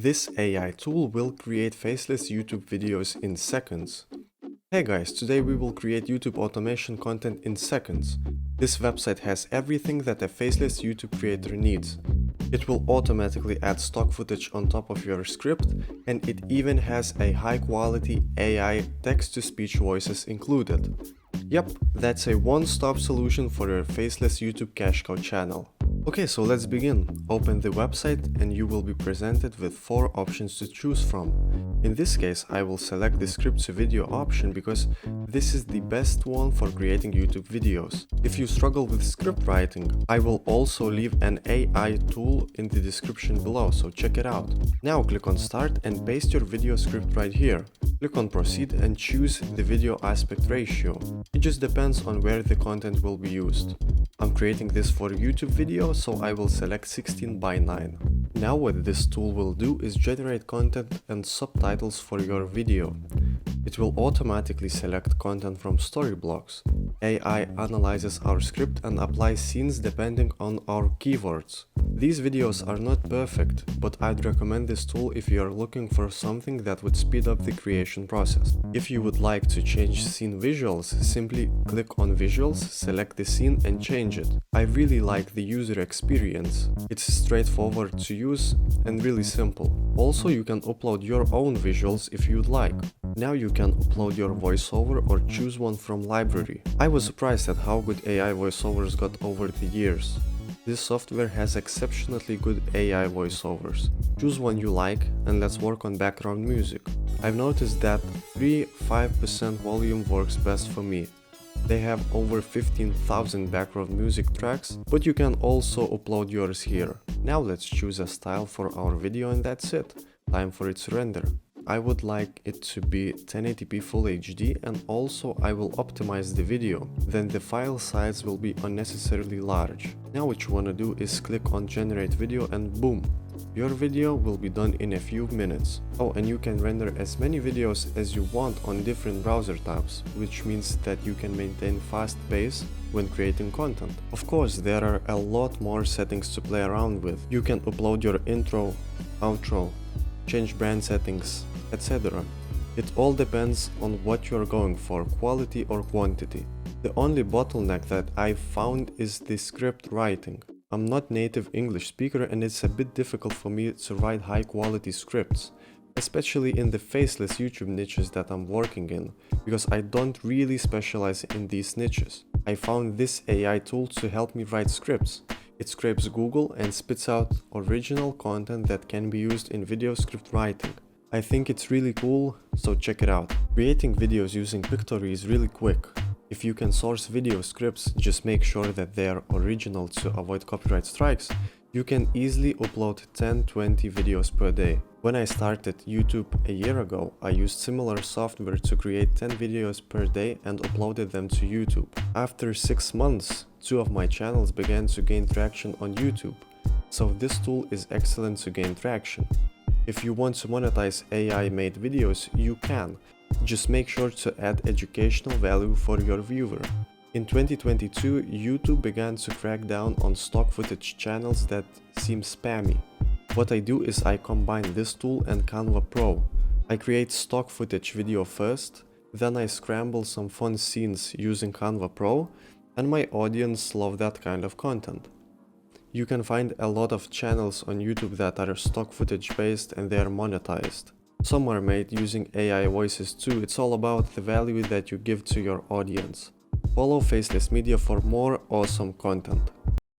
This AI tool will create faceless YouTube videos in seconds. Hey guys, today we will create YouTube automation content in seconds. This website has everything that a faceless YouTube creator needs. It will automatically add stock footage on top of your script, and it even has a high quality AI text-to-speech voices included. Yep, that's a one-stop solution for your faceless YouTube cash cow channel. Okay, so let's begin. Open the website and you will be presented with 4 options to choose from. In this case, I will select the script to video option because this is the best one for creating YouTube videos. If you struggle with script writing, I will also leave an AI tool in the description below, so check it out. Now click on Start and paste your video script right here. Click on Proceed and choose the video aspect ratio. It just depends on where the content will be used. I'm creating this for YouTube video, so I will select 16:9. Now what this tool will do is generate content and subtitles for your video. It will automatically select content from story blocks. AI analyzes our script and applies scenes depending on our keywords. These videos are not perfect, but I'd recommend this tool if you are looking for something that would speed up the creation process. If you would like to change scene visuals, simply click on Visuals, select the scene and change it. I really like the user experience. It's straightforward to use and really simple. Also, you can upload your own visuals if you'd like. Now you can upload your voiceover or choose one from library. I was surprised at how good AI voiceovers got over the years. This software has exceptionally good AI voiceovers. Choose one you like and let's work on background music. I've noticed that 3-5% volume works best for me. They have over 15,000 background music tracks, but you can also upload yours here. Now let's choose a style for our video and that's it. Time for it to render. I would like it to be 1080p Full HD, and also I will optimize the video, then the file size will be unnecessarily large. Now what you wanna do is click on generate video and boom! Your video will be done in a few minutes. Oh, and you can render as many videos as you want on different browser tabs, which means that you can maintain fast pace when creating content. Of course, there are a lot more settings to play around with. You can upload your intro, outro, change brand settings, etc. It all depends on what you're going for, quality or quantity. The only bottleneck that I've found is the script writing. I'm not native English speaker and it's a bit difficult for me to write high quality scripts, especially in the faceless YouTube niches that I'm working in, because I don't really specialize in these niches. I found this AI tool to help me write scripts. It scrapes Google and spits out original content that can be used in video script writing. I think it's really cool, so check it out. Creating videos using Pictory is really quick. If you can source video scripts, just make sure that they are original to avoid copyright strikes. You can easily upload 10-20 videos per day. When I started YouTube a year ago, I used similar software to create 10 videos per day and uploaded them to YouTube. After 6 months, 2 of my channels began to gain traction on YouTube. So this tool is excellent to gain traction. If you want to monetize AI-made videos, you can. Just make sure to add educational value for your viewer. In 2022, YouTube began to crack down on stock footage channels that seem spammy. What I do is I combine this tool and Canva Pro. I create stock footage video first, then I scramble some fun scenes using Canva Pro, and my audience love that kind of content. You can find a lot of channels on YouTube that are stock footage based and they are monetized. Some are made using AI voices too. It's all about the value that you give to your audience. Follow Faceless Media for more awesome content.